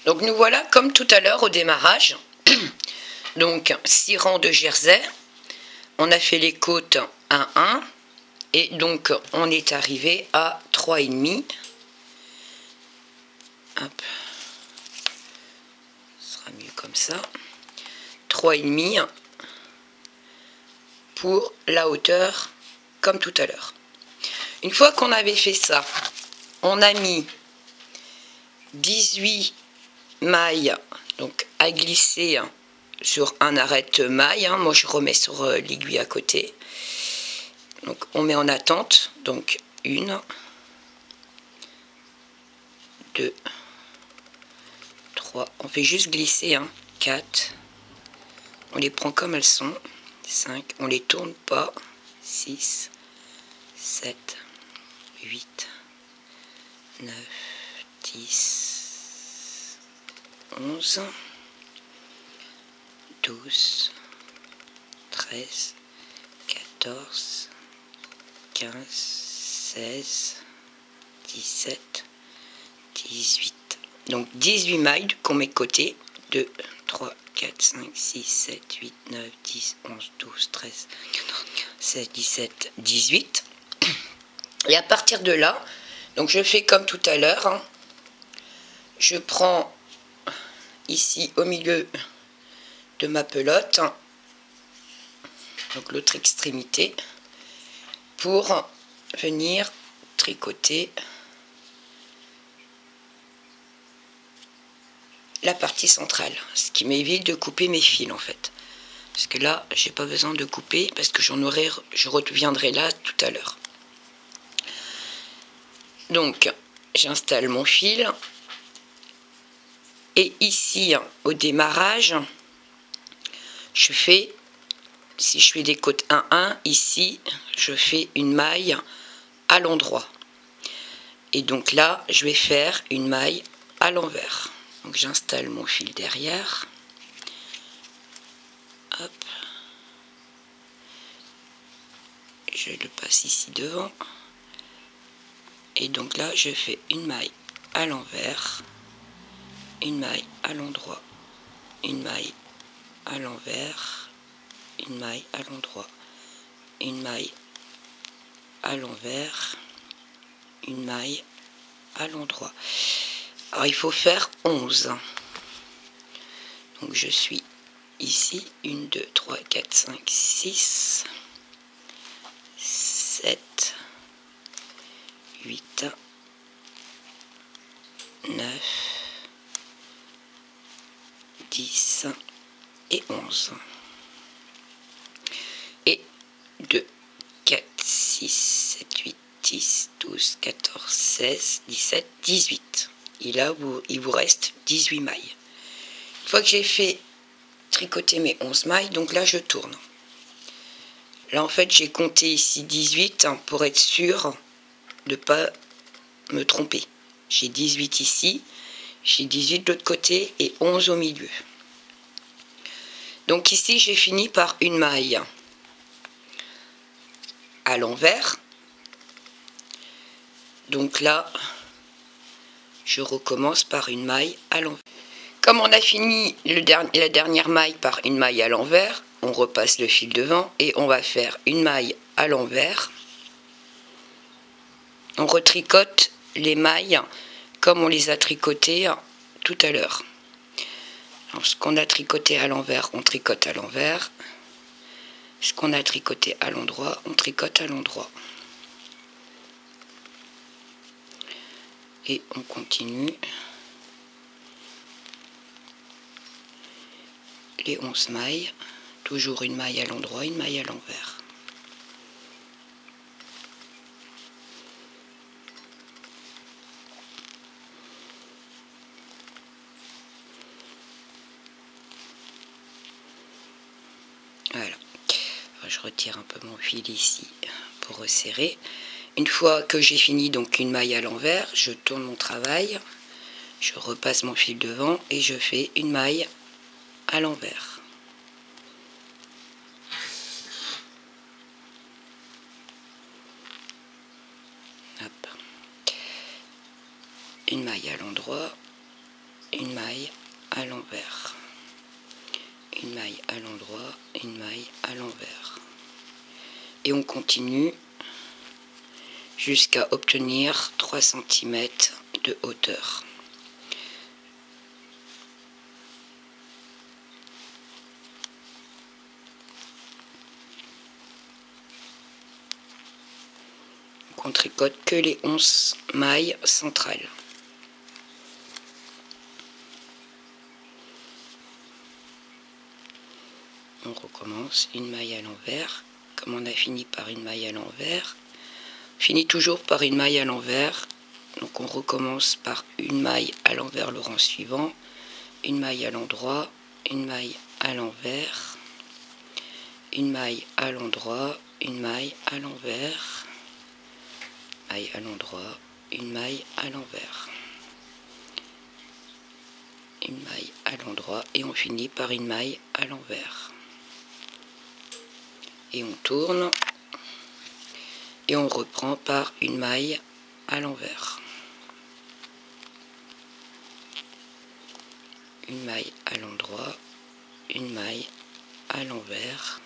Donc nous voilà comme tout à l'heure au démarrage. Donc 6 rangs de jersey. On a fait les côtes à 1. Et donc on est arrivé à 3,5. Hop. Ce sera mieux comme ça. 3,5 pour la hauteur comme tout à l'heure. Une fois qu'on avait fait ça, on a mis 18 mailles donc à glisser sur un arrête-maille. Moi je remets sur l'aiguille à côté. Donc on met en attente. Donc 1, 2, 3. On fait juste glisser. 4. On les prend comme elles sont. 5. On les tourne pas. 6, 7, 8, 9, 10, 11, 12, 13, 14, 15, 16, 17, 18. Donc 18 mailles qu'on met de côté. 2, 3, 4, 5, 6, 7, 8, 9, 10, 11, 12, 13, 14, 16, 17, 18. Et à partir de là, donc je fais comme tout à l'heure. Je prends ici au milieu de ma pelote, donc l'autre extrémité, pour venir tricoter la partie centrale, ce qui m'évite de couper mes fils en fait, parce que là j'ai pas besoin de couper parce que je reviendrai là tout à l'heure. Donc j'installe mon fil et ici au démarrage je fais, si je fais des côtes 1-1, ici je fais une maille à l'endroit et donc là je vais faire une maille à l'envers. Donc j'installe mon fil derrière, hop, je le passe ici devant, et donc là je fais une maille à l'envers, une maille à l'endroit, une maille à l'envers, une maille à l'endroit, une maille à l'envers, une maille à l'endroit. Alors il faut faire 11. Donc je suis ici 1, 2, 3, 4, 5, 6, 7, 8, 9, 10 et 11. Et 2, 4, 6, 7, 8, 10, 12, 14, 16, 17, 18. Et là, il vous reste 18 mailles. Une fois que j'ai fait tricoter mes 11 mailles, donc là, je tourne. Là, en fait, j'ai compté ici 18 pour être sûr de ne pas me tromper. J'ai 18 ici, j'ai 18 de l'autre côté et 11 au milieu. Donc ici, j'ai fini par une maille à l'envers. Donc là, je recommence par une maille à l'envers. Comme on a fini la dernière maille par une maille à l'envers, on repasse le fil devant et on va faire une maille à l'envers. On retricote les mailles comme on les a tricotées tout à l'heure. Ce qu'on a tricoté à l'envers, on tricote à l'envers. Ce qu'on a tricoté à l'endroit, on tricote à l'endroit. Et on continue les 11 mailles, toujours une maille à l'endroit, une maille à l'envers. Voilà. Je retire un peu mon fil ici pour resserrer. Une fois que j'ai fini donc une maille à l'envers, je tourne mon travail, je repasse mon fil devant et je fais une maille à l'envers. Hop. Une maille à l'endroit, une maille à l'envers, une maille à l'endroit, une maille à l'envers. Et on continue jusqu'à obtenir 3 cm de hauteur. On tricote que les 11 mailles centrales. On recommence une maille à l'envers. Comme on a fini par une maille à l'envers, on finit toujours par une maille à l'envers. Donc on recommence par une maille à l'envers le rang suivant, une maille à l'endroit, une maille à l'envers, une maille à l'endroit, une maille à l'envers, maille à l'endroit, une maille à l'envers, une maille à l'endroit et on finit par une maille à l'envers. Et on tourne et on reprend par une maille à l'envers, une maille à l'endroit, une maille à l'envers,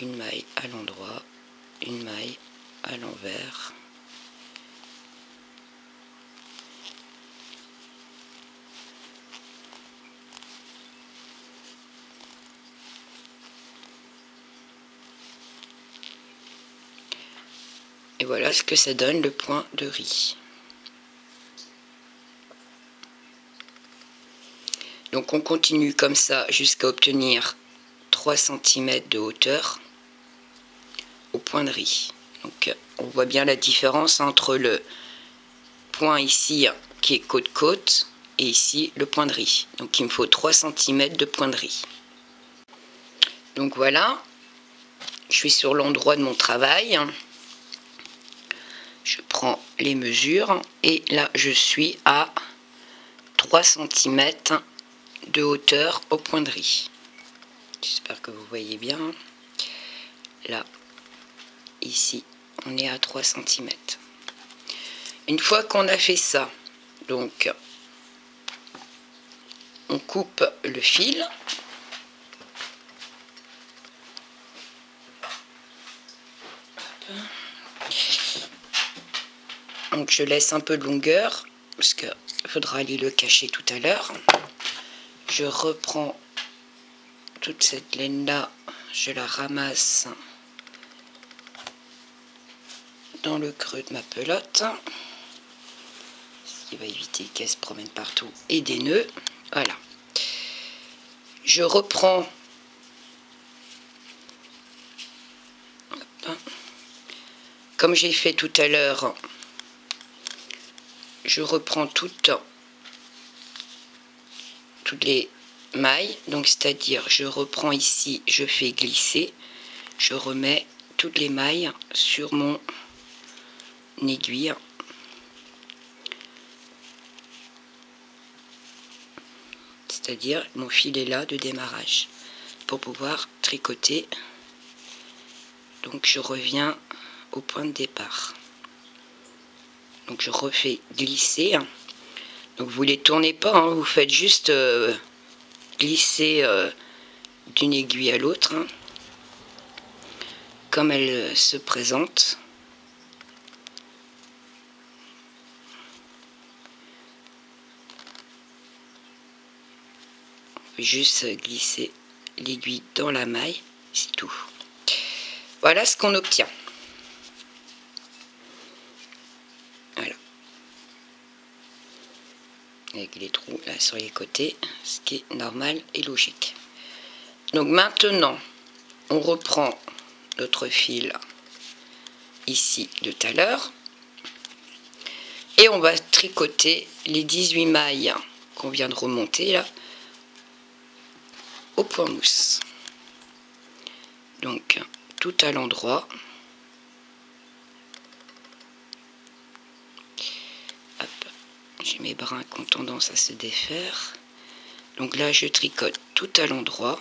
une maille à l'endroit, une maille à l'envers, et voilà ce que ça donne le point de riz. Donc on continue comme ça jusqu'à obtenir 3 cm de hauteur au point de riz. Donc on voit bien la différence entre le point ici qui est côte-côte et ici le point de riz. Donc il me faut 3 cm de point de riz. Donc voilà, je suis sur l'endroit de mon travail. Je prends les mesures et là je suis à 3 cm de hauteur au point de riz. J'espère que vous voyez bien. Là, ici, on est à 3 cm. Une fois qu'on a fait ça, donc on coupe le fil. Donc je laisse un peu de longueur parce qu'il faudra aller le cacher tout à l'heure. Je reprends toute cette laine là, je la ramasse dans le creux de ma pelote, ce qui va éviter qu'elle se promène partout, et des nœuds. Voilà. Je reprends comme j'ai fait tout à l'heure. Je reprends toutes les mailles, donc c'est-à-dire je reprends ici, je fais glisser, je remets toutes les mailles sur mon aiguille, c'est-à-dire mon filet là de démarrage pour pouvoir tricoter. Donc je reviens au point de départ, donc je refais glisser. Donc vous les tournez pas, hein, vous faites juste glisser d'une aiguille à l'autre, hein, comme elle se présente. On fait juste glisser l'aiguille dans la maille, c'est tout. Voilà ce qu'on obtient. Voilà. Avec les trous là sur les côtés, ce qui est normal et logique. Donc maintenant, on reprend notre fil ici de tout à l'heure et on va tricoter les 18 mailles qu'on vient de remonter là au point mousse. Donc tout à l'endroit. J'ai mes brins qui ont tendance à se défaire. Donc là, je tricote tout à l'endroit.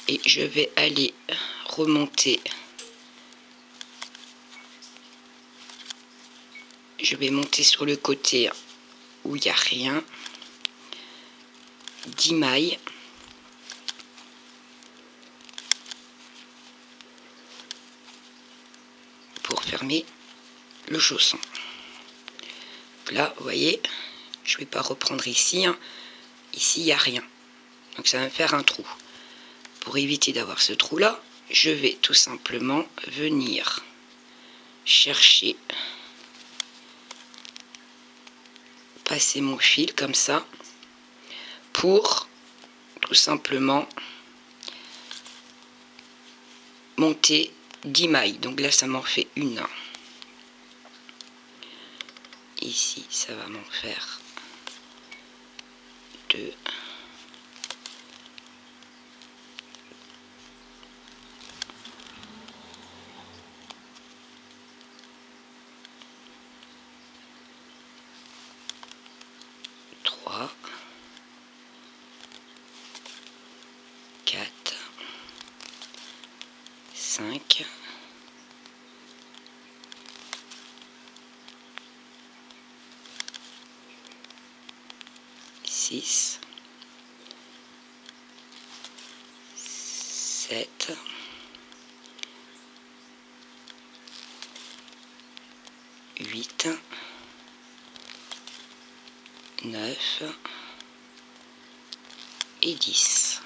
Et je vais aller remonter je vais monter sur le côté où il n'y a rien, 10 mailles, pour fermer le chausson. Là, vous voyez, je ne vais pas reprendre ici, hein. Ici, il n'y a rien. Donc ça va me faire un trou. Pour éviter d'avoir ce trou-là, je vais tout simplement venir chercher, passer mon fil comme ça, pour tout simplement monter 10 mailles. Donc là, ça m'en fait une. Ici, ça va m'en faire 2. 3, 4, 5, 6, 7, 8, 9 et 10.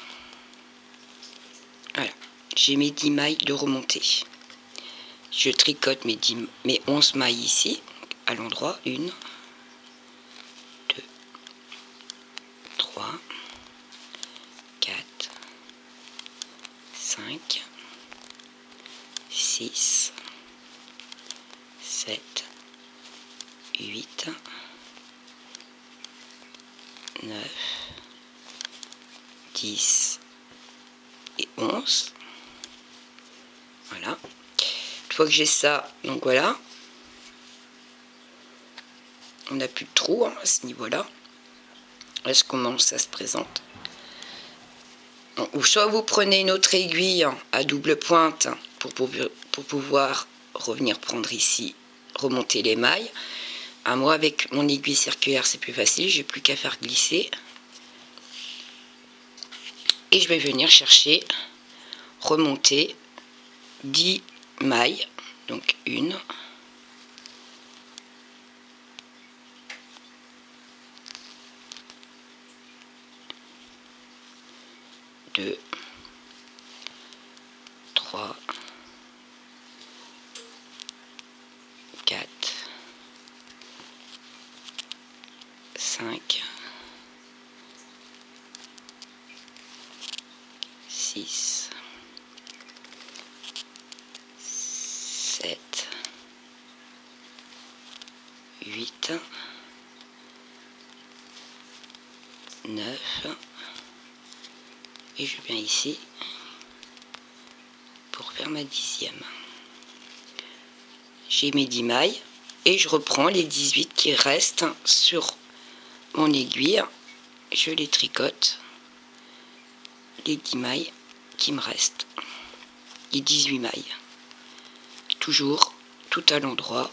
Voilà, j'ai mes 10 mailles de remontée. Je tricote mes 11 mailles ici, à l'endroit, 1, 2, 3, 4, 5, 6, 7, 8, 9, 10 et 11. Voilà. Une fois que j'ai ça, donc voilà. On n'a plus de trou, hein, à ce niveau-là. Est-ce comment ça se présente? Ou soit vous prenez une autre aiguille à double pointe pour pouvoir revenir prendre ici, remonter les mailles. Moi, avec mon aiguille circulaire, c'est plus facile, j'ai plus qu'à faire glisser. Et je vais venir chercher, remonter 10 mailles. Donc 1, 2, 3, 4, 5, 6, 7, 8, 9, et je viens ici pour faire ma 10e. J'ai mes 10 mailles et je reprends les 18 qui restent sur mon aiguille, je les tricote, les 10 mailles qui me restent, les 18 mailles, toujours tout à l'endroit.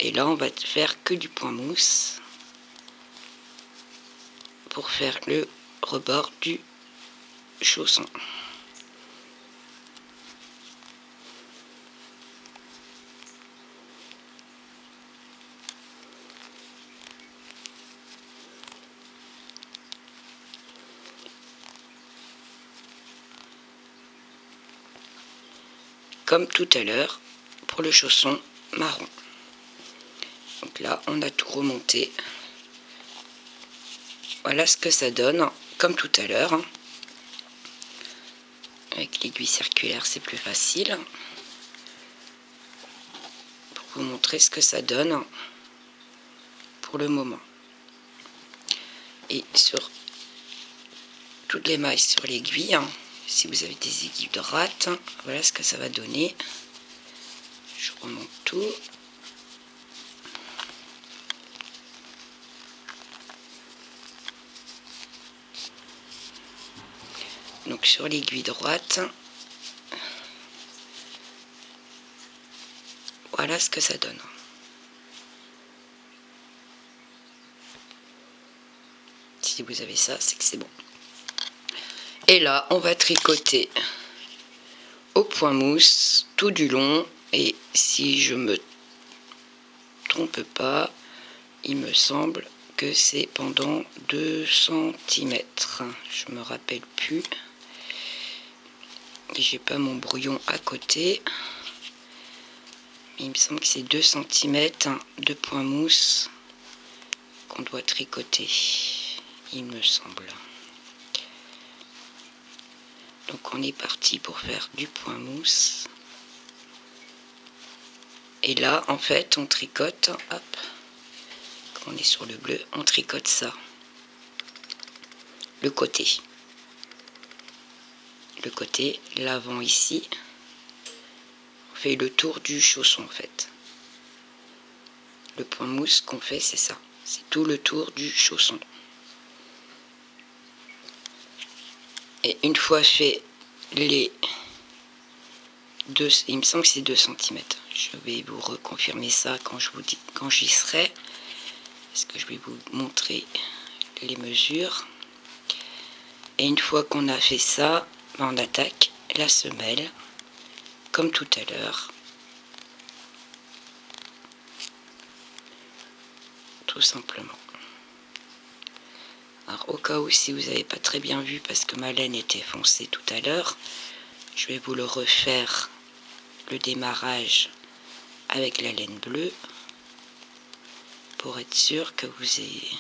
Et là on va faire que du point mousse pour faire le rebord du chausson. Comme tout à l'heure pour le chausson marron. Donc là on a tout remonté. Voilà ce que ça donne, comme tout à l'heure. Avec l'aiguille circulaire, c'est plus facile. Pour vous montrer ce que ça donne pour le moment. Et sur toutes les mailles sur l'aiguille, si vous avez des aiguilles droites, voilà ce que ça va donner. Je remonte tout. Donc sur l'aiguille droite, Voilà ce que ça donne. Si vous avez ça, c'est que c'est bon. Et là, on va tricoter au point mousse tout du long. Et si je me trompe pas, il me semble que c'est pendant 2 cm. Je me rappelle plus. J'ai pas mon brouillon à côté. Il me semble que c'est 2 cm de point mousse qu'on doit tricoter. Il me semble. Donc on est parti pour faire du point mousse. Et là, en fait, on tricote, hop, quand on est sur le bleu, on tricote ça. Le côté. Le côté, l'avant ici. On fait le tour du chausson, en fait. Le point mousse qu'on fait, c'est ça. C'est tout le tour du chausson. Et une fois fait les deux, il me semble que c'est 2 cm. Je vais vous reconfirmer ça quand je vous dis, quand j'y serai. Parce que je vais vous montrer les mesures. Et une fois qu'on a fait ça, on attaque la semelle, comme tout à l'heure. Tout simplement. Alors au cas où si vous n'avez pas très bien vu parce que ma laine était foncée tout à l'heure, je vais vous le refaire, le démarrage avec la laine bleue pour être sûr que vous ayez...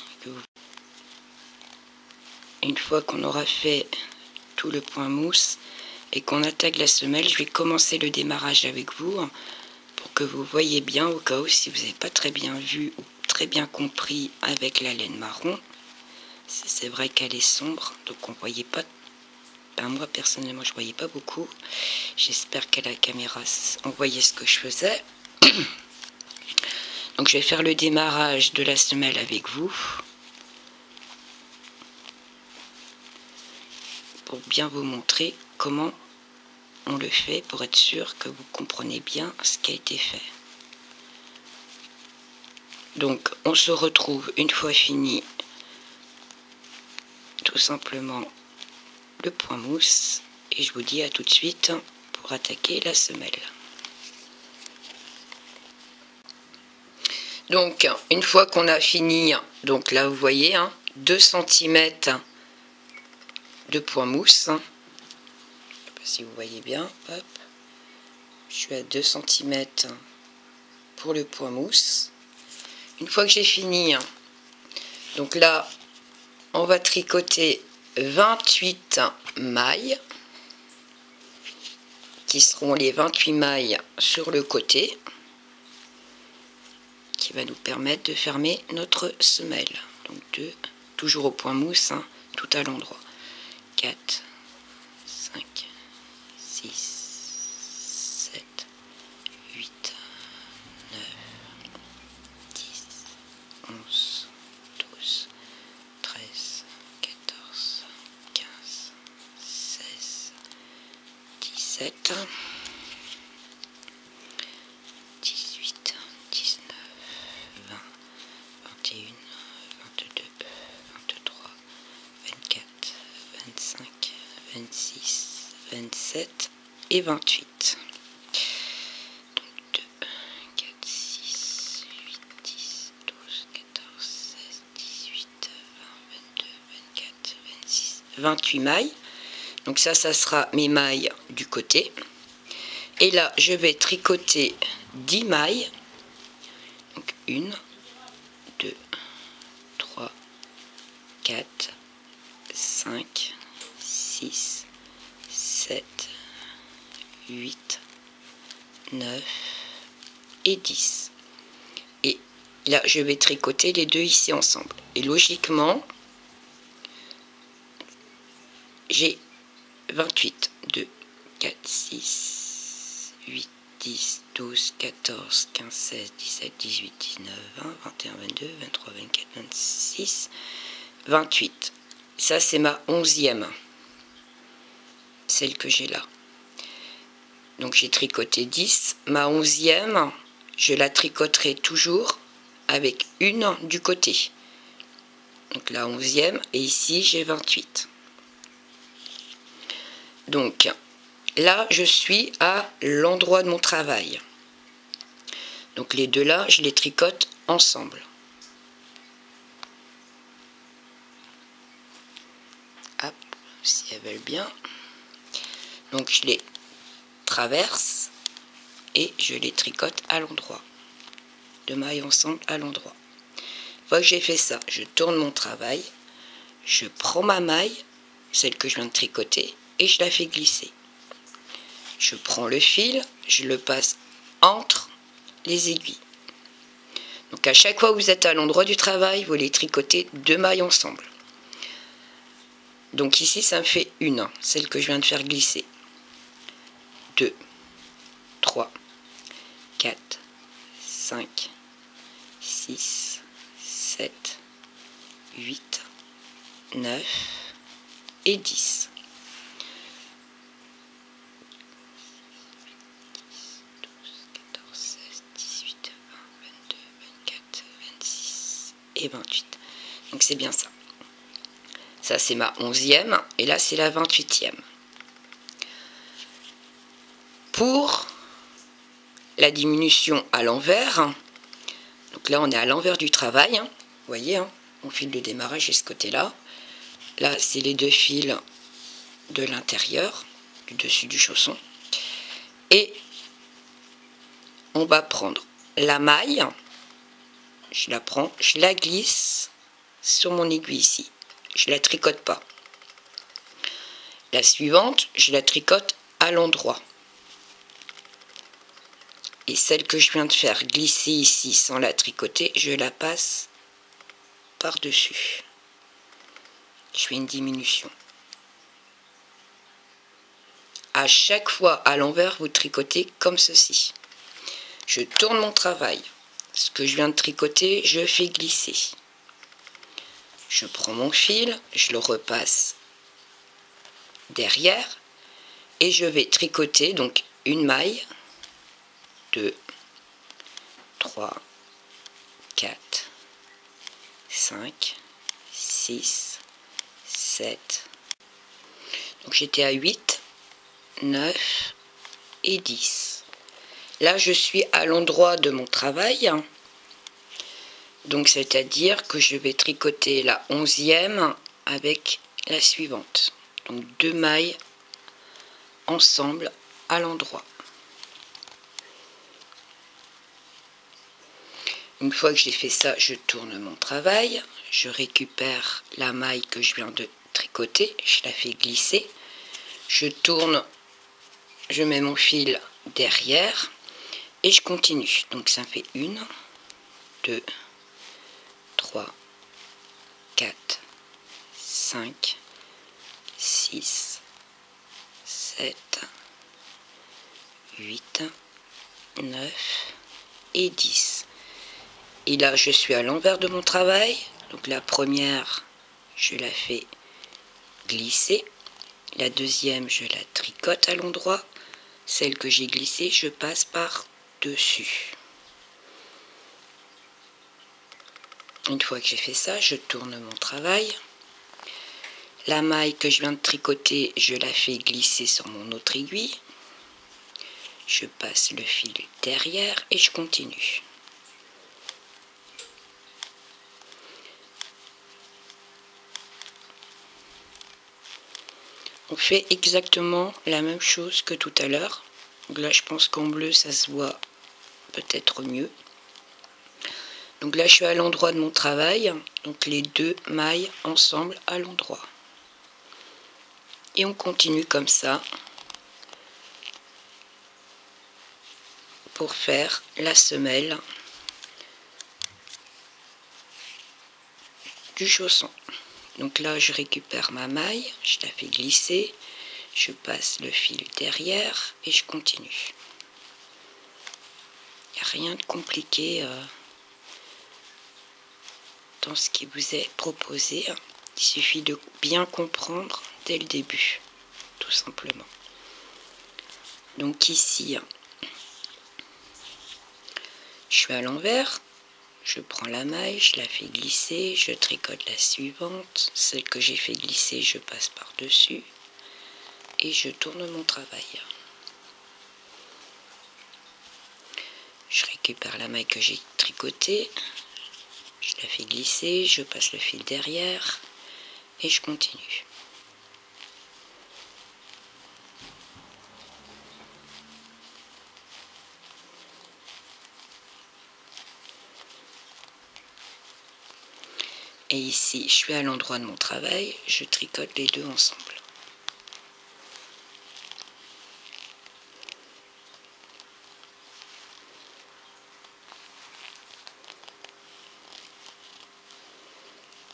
Une fois qu'on aura fait tout le point mousse et qu'on attaque la semelle, je vais commencer le démarrage avec vous pour que vous voyez bien au cas où si vous n'avez pas très bien vu ou très bien compris avec la laine marron. C'est vrai qu'elle est sombre, donc on voyait pas. Ben moi personnellement je voyais pas beaucoup. J'espère qu'à la caméra on voyait ce que je faisais. Donc je vais faire le démarrage de la semelle avec vous pour bien vous montrer comment on le fait pour être sûr que vous comprenez bien ce qui a été fait. Donc on se retrouve une fois fini tout simplement le point mousse et je vous dis à tout de suite pour attaquer la semelle. Donc une fois qu'on a fini, donc là vous voyez 2 cm de point mousse, je ne sais pas si vous voyez bien, hop, je suis à 2 cm pour le point mousse. Une fois que j'ai fini, donc là on va tricoter 28 mailles qui seront les 28 mailles sur le côté qui va nous permettre de fermer notre semelle. Donc 2, toujours au point mousse, tout à l'endroit. 4, 5, 6, 7, 8, 9, 10, 11, 12, 13, 14, 15, 16, 17, 18, 19, 20, 21, 22, 23, 24, 25, 26, 27 et 28. Donc 2, 4, 6, 8, 10, 12, 14, 16, 18, 20, 22, 24, 26, 28 mailles. Donc ça sera mes mailles du côté. Et là, je vais tricoter 10 mailles. Donc 1, 2, 3, 4, 5, 6, 7, 8, 9 et 10. Et là, je vais tricoter les deux ici ensemble. Et logiquement, j'ai 28, 2, 4, 6, 8, 10, 12, 14, 15, 16, 17, 18, 19, 20, 21, 22, 23, 24, 26, 28. Ça, c'est ma 11e. Celle que j'ai là. Donc, j'ai tricoté 10. Ma 11e, je la tricoterai toujours avec une du côté. Donc la 11e, et ici j'ai 28. Donc là je suis à l'endroit de mon travail. Donc les deux là, je les tricote ensemble. Hop, si elles veulent bien. Donc je les traverse et je les tricote à l'endroit. Deux mailles ensemble à l'endroit. Une fois que j'ai fait ça, je tourne mon travail, je prends ma maille, celle que je viens de tricoter, et je la fais glisser. Je prends le fil, je le passe entre les aiguilles. Donc à chaque fois que vous êtes à l'endroit du travail, vous les tricotez deux mailles ensemble. Donc ici ça me fait une, celle que je viens de faire glisser. 2, 3, 4, 5, 6, 7, 8, 9 et 10. 28. Donc c'est bien ça. Ça c'est ma 11e et là c'est la 28e. Pour la diminution à l'envers, donc là on est à l'envers du travail, hein, vous voyez, hein, mon fil de démarrage est ce côté-là. Là c'est les deux fils de l'intérieur, du dessus du chausson. Et on va prendre la maille, je la prends, je la glisse sur mon aiguille ici. Je la tricote pas. La suivante, je la tricote à l'endroit. Et celle que je viens de faire glisser ici sans la tricoter, je la passe par-dessus. Je fais une diminution. À chaque fois à l'envers, vous tricotez comme ceci. Je tourne mon travail. Ce que je viens de tricoter, je fais glisser. Je prends mon fil, je le repasse derrière et je vais tricoter donc une maille, 2, 3, 4, 5, 6, 7. Donc j'étais à 8, 9 et 10. Là je suis à l'endroit de mon travail. Donc c'est-à-dire que je vais tricoter la 11e avec la suivante. Donc deux mailles ensemble à l'endroit. Une fois que j'ai fait ça, je tourne mon travail. Je récupère la maille que je viens de tricoter. Je la fais glisser. Je tourne, je mets mon fil derrière et je continue. Donc ça fait 1, 2, 3, 4, 5, 6, 7, 8, 9 et 10. Et là, je suis à l'envers de mon travail. Donc la première, je la fais glisser. La deuxième, je la tricote à l'endroit. Celle que j'ai glissée, je passe par-dessus. Une fois que j'ai fait ça, je tourne mon travail. La maille que je viens de tricoter, je la fais glisser sur mon autre aiguille. Je passe le fil derrière et je continue. On fait exactement la même chose que tout à l'heure. Donc là, je pense qu'en bleu, ça se voit peut-être mieux. Donc là, je suis à l'endroit de mon travail. Donc les deux mailles ensemble à l'endroit. Et on continue comme ça pour faire la semelle du chausson. Donc là, je récupère ma maille, je la fais glisser, je passe le fil derrière et je continue. Il n'y a rien de compliqué dans ce qui vous est proposé. Il suffit de bien comprendre dès le début, tout simplement. Donc ici, Je suis à l'envers, je prends la maille, je la fais glisser, je tricote la suivante, celle que j'ai fait glisser, je passe par-dessus et je tourne mon travail. Je récupère la maille que j'ai tricotée, je la fais glisser, je passe le fil derrière et je continue. Et ici, je suis à l'endroit de mon travail, je tricote les deux ensemble.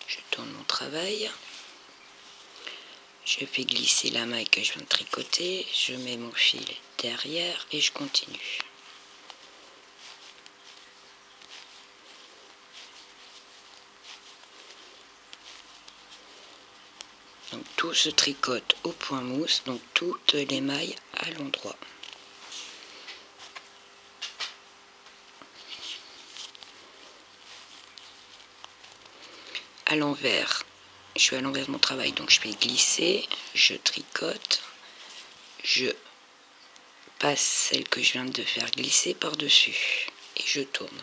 Je tourne mon travail, je fais glisser la maille que je viens de tricoter, je mets mon fil derrière et je continue. Donc tout se tricote au point mousse, donc toutes les mailles à l'endroit. À l'envers, je suis à l'envers de mon travail, donc je fais glisser, je tricote, je passe celle que je viens de faire glisser par-dessus et je tourne.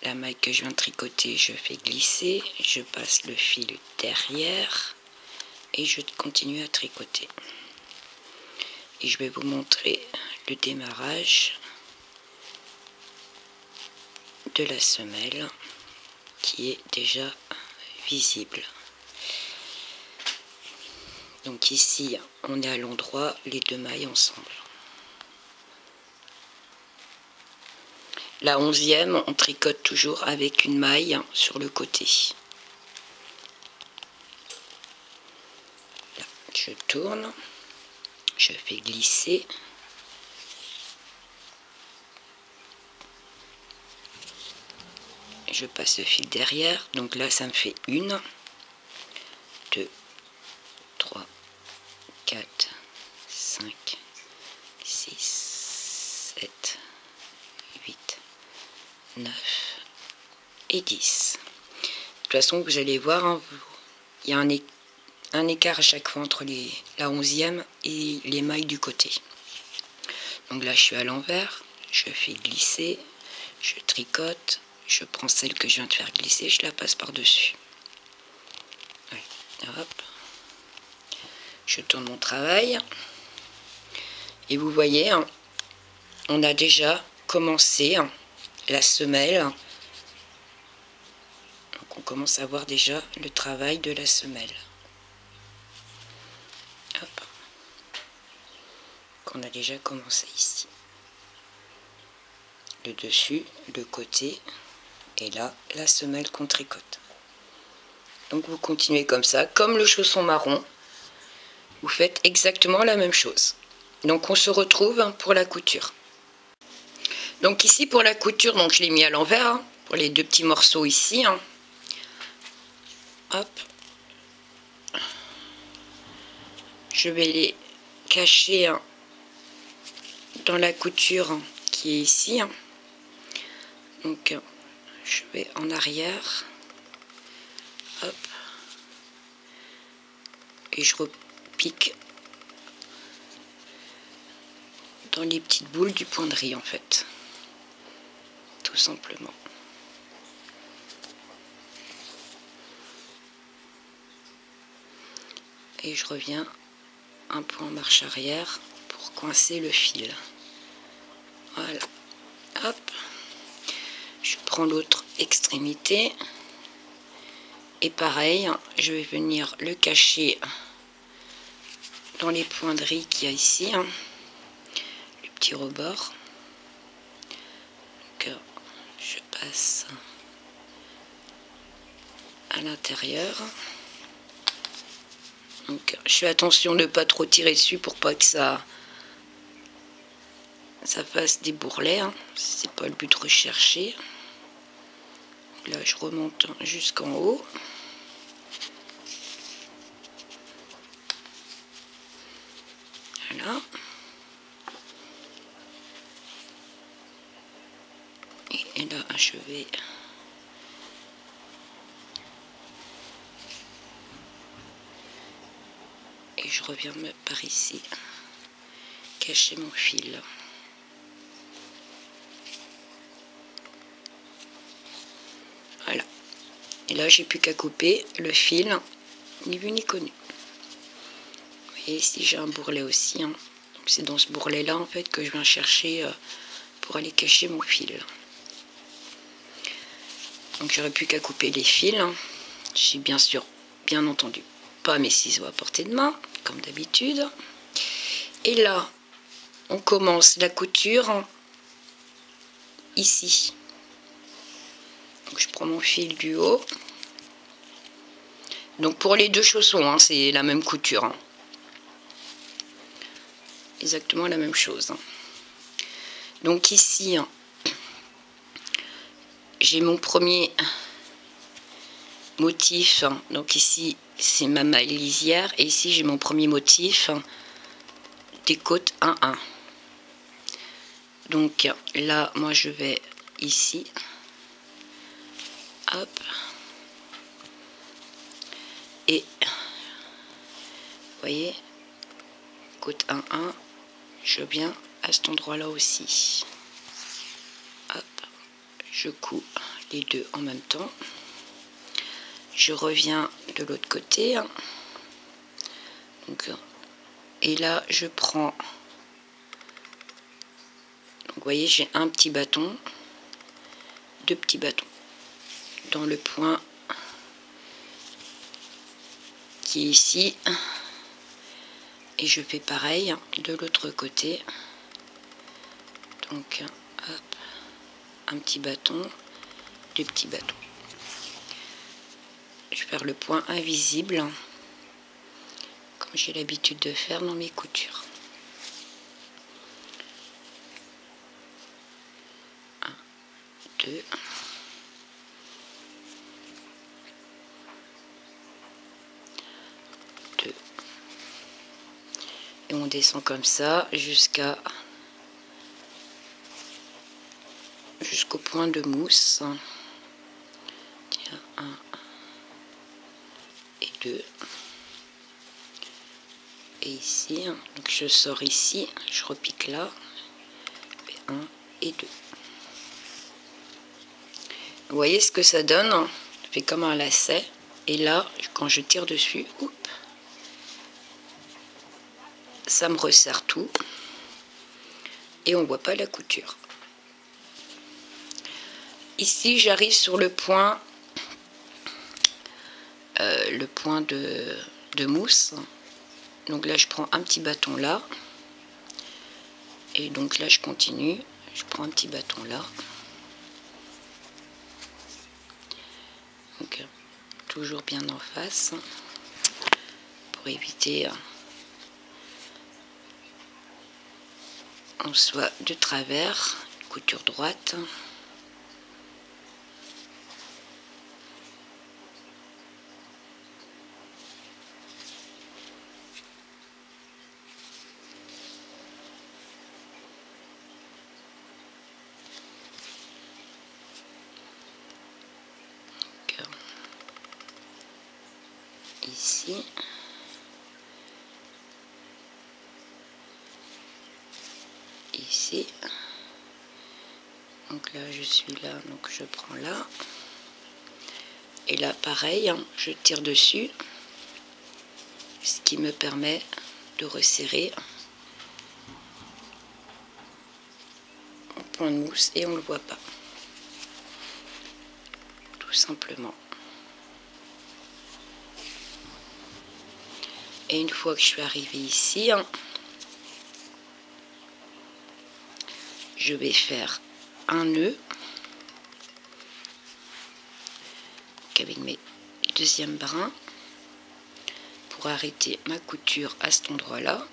La maille que je viens de tricoter, je fais glisser, je passe le fil derrière et je continue à tricoter. Et je vais vous montrer le démarrage de la semelle qui est déjà visible. Donc ici, on est à l'endroit, les deux mailles ensemble. La 11e, on tricote toujours avec une maille sur le côté. Là, je tourne, je fais glisser. Je passe le fil derrière, donc là ça me fait 1, 2, 3, 4, 5, 6, 7, 8, 9 et 10. De toute façon, vous allez voir, hein, il y a un écart à chaque fois entre la 11e et les mailles du côté. Donc là, je suis à l'envers, je fais glisser, je tricote, je prends celle que je viens de faire glisser, je la passe par-dessus. Ouais, hop. Je tourne mon travail. Et vous voyez, hein, on a déjà commencé hein, la semelle. Donc on commence à voir déjà le travail de la semelle. Hop. Qu'on a déjà commencé ici. Le dessus, le côté, et là, la semelle qu'on tricote. Donc vous continuez comme ça, comme le chausson marron. Vous faites exactement la même chose. Donc on se retrouve pour la couture. Donc ici pour la couture, donc je l'ai mis à l'envers, hein, pour les deux petits morceaux ici. Hein. Hop. Je vais les cacher hein, dans la couture hein, qui est ici. Hein. Donc je vais en arrière. Hop. Et je repique dans les petites boules du point de riz en fait. Tout simplement. Et je reviens un point en marche arrière pour coincer le fil. Voilà. Hop. Je prends l'autre extrémité. Et pareil, je vais venir le cacher dans les points de riz qu'il y a ici. Hein. Le petit rebord. Donc, je passe à l'intérieur. Donc je fais attention de ne pas trop tirer dessus pour pas que ça fasse des bourrelets. Hein. C'est pas le but recherché. Là je remonte jusqu'en haut. Voilà. Et là, je vais et je reviens par ici cacher mon fil. Voilà. Et là, j'ai plus qu'à couper le fil, ni vu ni connu. Vous voyez, ici, j'ai un bourrelet aussi. Hein. C'est dans ce bourrelet-là, en fait, que je viens chercher pour aller cacher mon fil. Donc, j'aurais plus qu'à couper les fils. J'ai bien sûr, bien entendu, pas mes ciseaux à portée de main, comme d'habitude. Et là, on commence la couture ici. Donc, je prends mon fil du haut. Donc pour les deux chaussons, hein, c'est la même couture. Hein. Exactement la même chose. Hein. Donc ici, hein, j'ai mon premier motif. Hein. Donc ici, c'est ma maille lisière. Et ici, j'ai mon premier motif hein, des côtes 1-1. Donc là, moi, je vais ici. Hop. Et, vous voyez, côte 1-1, je viens à cet endroit-là aussi. Hop, je couds les deux en même temps. Je reviens de l'autre côté. Donc, et là, je prends... Donc, vous voyez, j'ai un petit bâton, deux petits bâtons dans le point qui est ici. Et je fais pareil de l'autre côté. Donc, hop, un petit bâton, deux petits bâtons. Je vais faire le point invisible, comme j'ai l'habitude de faire dans mes coutures. 1, 2. Et on descend comme ça jusqu'au point de mousse. Tiens, 1 et 2. Et ici, donc je sors ici, je repique là. Je fais 1 et 2. Vous voyez ce que ça donne? Ça fait comme un lacet. Et là, quand je tire dessus, oups, ça me resserre tout et on voit pas la couture. Ici j'arrive sur le point de mousse. Donc là je prends un petit bâton là et donc là je continue, je prends un petit bâton là. Donc toujours bien en face pour éviter on soit de travers, couture droite. Donc, ici. Ici, donc là je suis là, donc je prends là et là pareil, je tire dessus, ce qui me permet de resserrer mon point de mousse et on ne le voit pas, tout simplement. Et une fois que je suis arrivée ici, je vais faire un nœud avec mes deuxièmes brins pour arrêter ma couture à cet endroit là.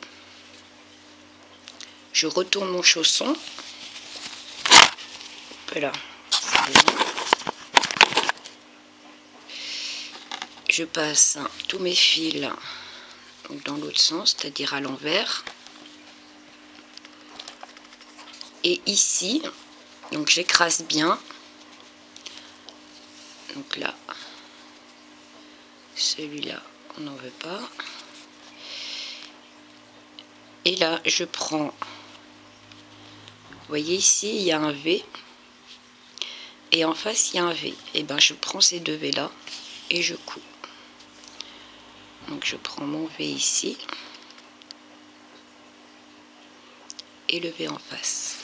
Je retourne mon chausson, voilà, je passe tous mes fils dans l'autre sens, c'est-à-dire à l'envers. Et ici, donc j'écrase bien Donc là, celui-là, on n'en veut pas. Et là, je prends, vous voyez ici, il y a un V. Et en face, il y a un V. Et ben, je prends ces deux V là et je couds. Donc, je prends mon V ici. Et le V en face.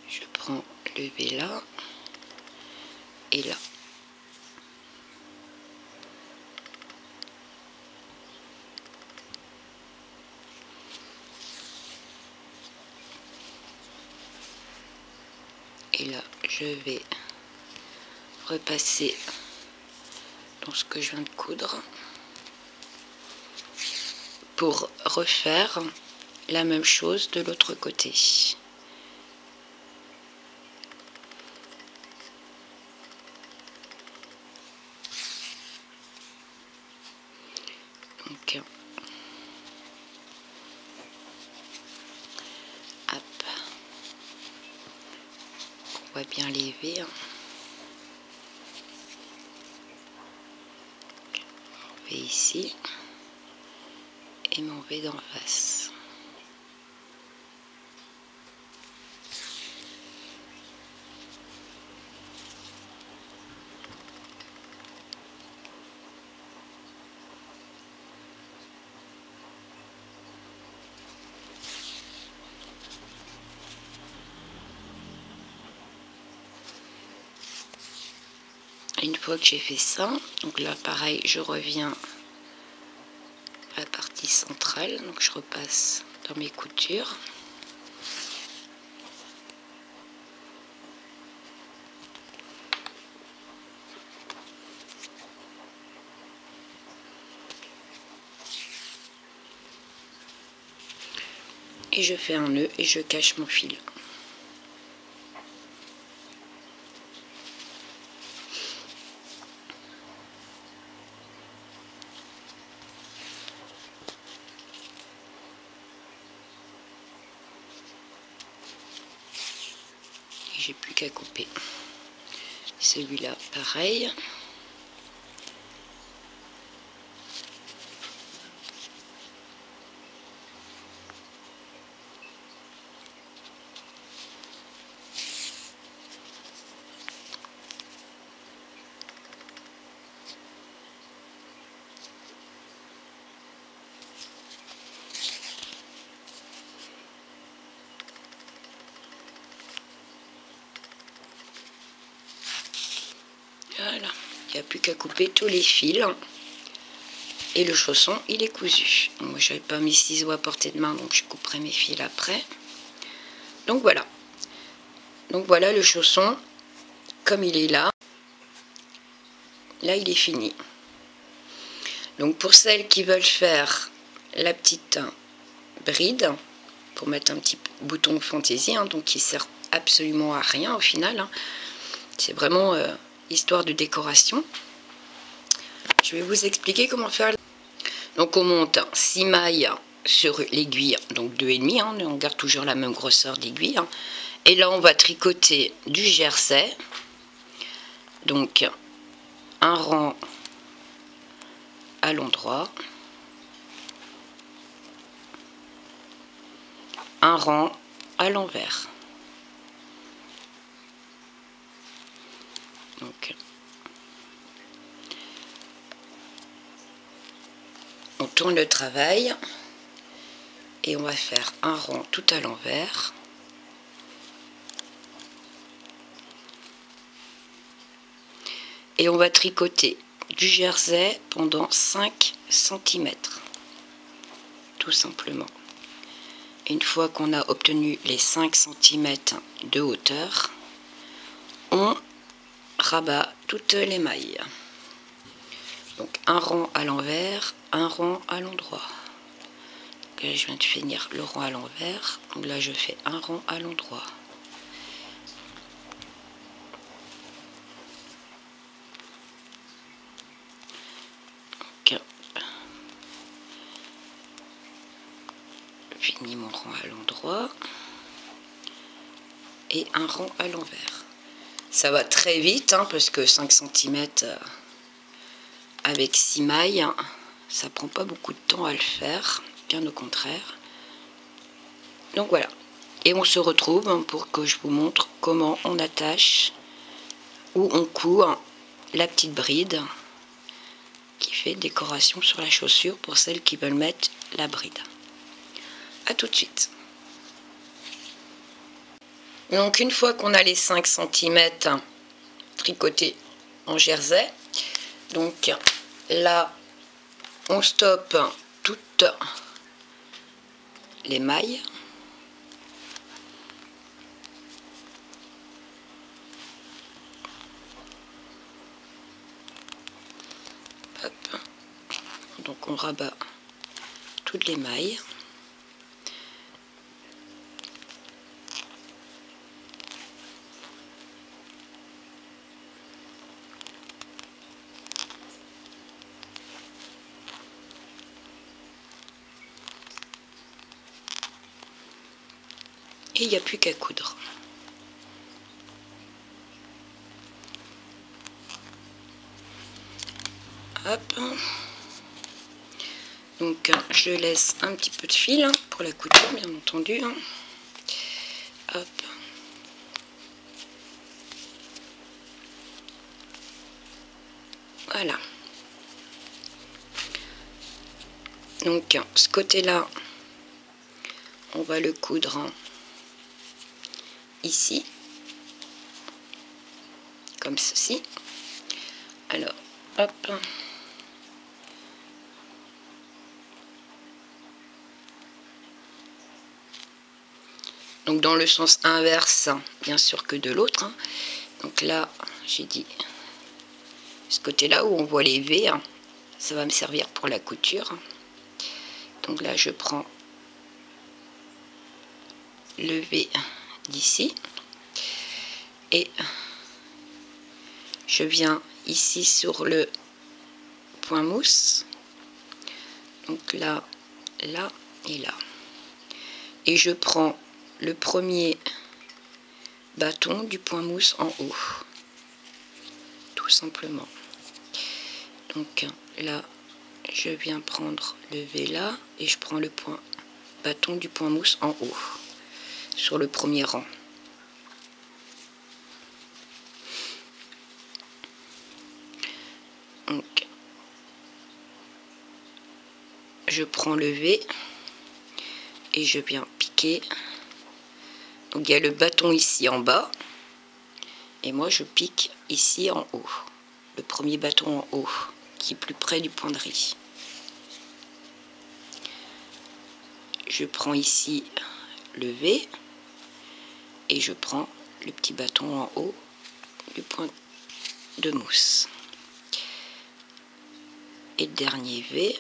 Je prends le V là et là. Et là, je vais repasser dans ce que je viens de coudre pour refaire la même chose de l'autre côté. Donc, hop, on voit bien les V. Mon V ici et mon V d'en face. Une fois que j'ai fait ça, donc là pareil, je reviens à la partie centrale, donc je repasse dans mes coutures. Et je fais un nœud et je cache mon fil. J'ai plus qu'à couper. Celui-là, pareil. Voilà, il n'y a plus qu'à couper tous les fils. Et le chausson, il est cousu. Moi, j'avais pas mes ciseaux à portée de main, donc je couperai mes fils après. Donc voilà. Donc voilà le chausson, comme il est là. Là, il est fini. Donc pour celles qui veulent faire la petite bride, pour mettre un petit bouton fantaisie, hein, donc qui sert absolument à rien au final. Hein. C'est vraiment histoire de décoration. Je vais vous expliquer comment faire. Donc on monte 6 mailles sur l'aiguille, donc 2,5, hein, on garde toujours la même grosseur d'aiguille. Hein. Et là on va tricoter du jersey, donc un rang à l'endroit, un rang à l'envers. Donc on tourne le travail et on va faire un rang tout à l'envers. Et on va tricoter du jersey pendant 5 cm. Tout simplement. Une fois qu'on a obtenu les 5 cm de hauteur, on rabat toutes les mailles. Donc un rang à l'envers, un rang à l'endroit. Là, je viens de finir le rang à l'envers. Donc là, je fais un rang à l'endroit. Finis mon rang à l'endroit et un rang à l'envers. Ça va très vite, hein, parce que 5 cm avec 6 mailles, ça prend pas beaucoup de temps à le faire, bien au contraire. Donc voilà. Et on se retrouve pour que je vous montre comment on attache ou on coud la petite bride qui fait décoration sur la chaussure pour celles qui veulent mettre la bride. A tout de suite. Donc une fois qu'on a les 5 cm tricotés en jersey, donc là on stoppe toutes les mailles. Hop. Donc on rabat toutes les mailles. Et il n'y a plus qu'à coudre. Hop. Donc je laisse un petit peu de fil pour la couture, bien entendu. Hop. Voilà. Donc ce côté-là, on va le coudre ici, comme ceci. Alors, hop. Donc dans le sens inverse, bien sûr, que de l'autre. Donc là, j'ai dit, ce côté-là où on voit les V, ça va me servir pour la couture. Donc là, je prends le V d'ici et je viens ici sur le point mousse. Donc là, là et là. Et je prends le premier bâton du point mousse en haut, tout simplement. Donc là, je viens prendre le V là et je prends le bâton du point mousse en haut, sur le premier rang. Donc, je prends le V et je viens piquer. Donc il y a le bâton ici en bas et moi je pique ici en haut, le premier bâton en haut qui est plus près du point de riz. Je prends ici le V et je prends le petit bâton en haut du point de mousse. Et le dernier V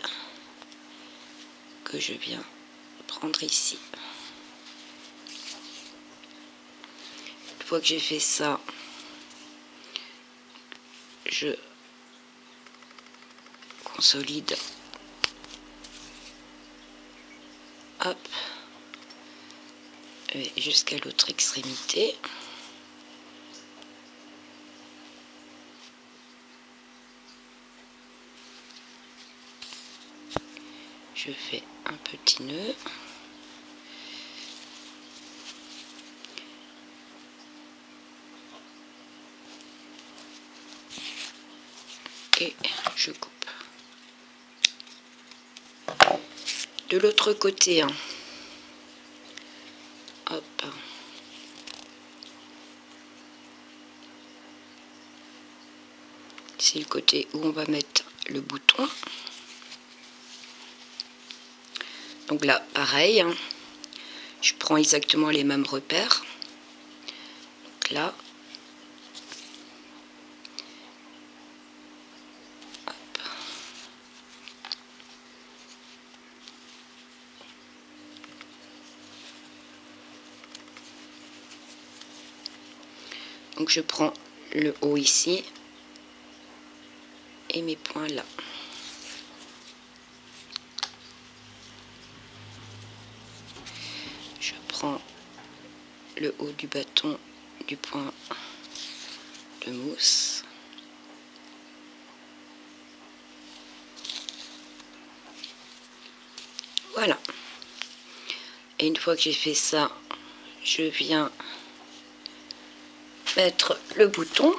que je viens prendre ici. Une fois que j'ai fait ça, je consolide. Hop. Jusqu'à l'autre extrémité. Je fais un petit nœud. Et je coupe. De l'autre côté, hop. C'est le côté où on va mettre le bouton. Donc là, pareil, je prends exactement les mêmes repères. Donc là, hop. Donc je prends le haut ici et mes points là. Je prends le haut du bâton du point de mousse. Voilà. Et une fois que j'ai fait ça, je viens mettre le bouton.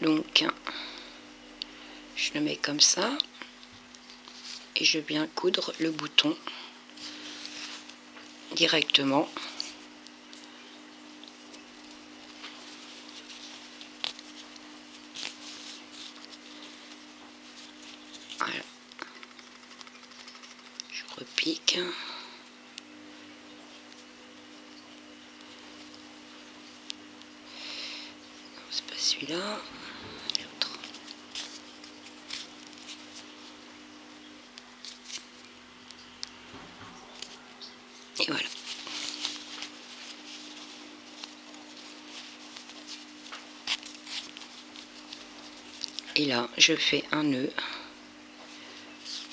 Donc, je le mets comme ça. Et je viens coudre le bouton directement. Voilà. Je repique. Non, c'est pas celui-là. L'autre. Et voilà. Et là, je fais un nœud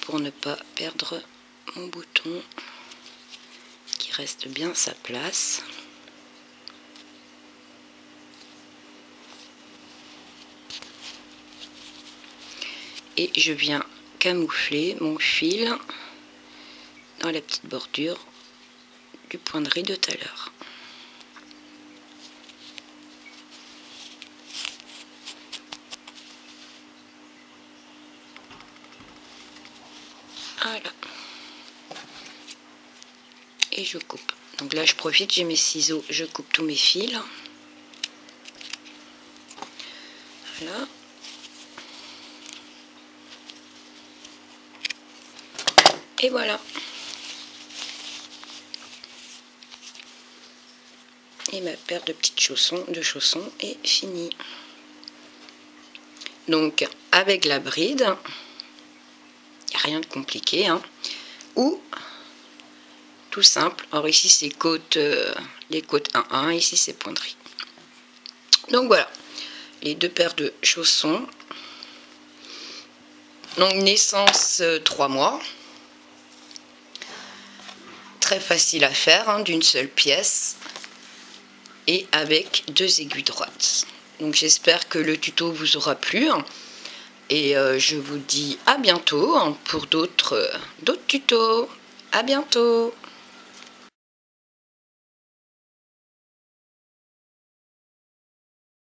pour ne pas perdre mon bouton, qui reste bien sa place. Et je viens camoufler mon fil dans la petite bordure du point de riz de tout à l'heure. Voilà. Et je coupe. Donc là je profite, j'ai mes ciseaux, je coupe tous mes fils. Voilà. Et voilà. Et ma paire de petites chaussons est finie. Donc avec la bride, il n'y a rien de compliqué, hein. Ou tout simple. Alors ici c'est les côtes 1-1, ici c'est pointerie. Donc voilà, les deux paires de chaussons. Donc naissance 3 mois. Très facile à faire, hein, d'une seule pièce. Et avec 2 aiguilles droites. Donc j'espère que le tuto vous aura plu. Et je vous dis à bientôt pour d'autres tutos. À bientôt!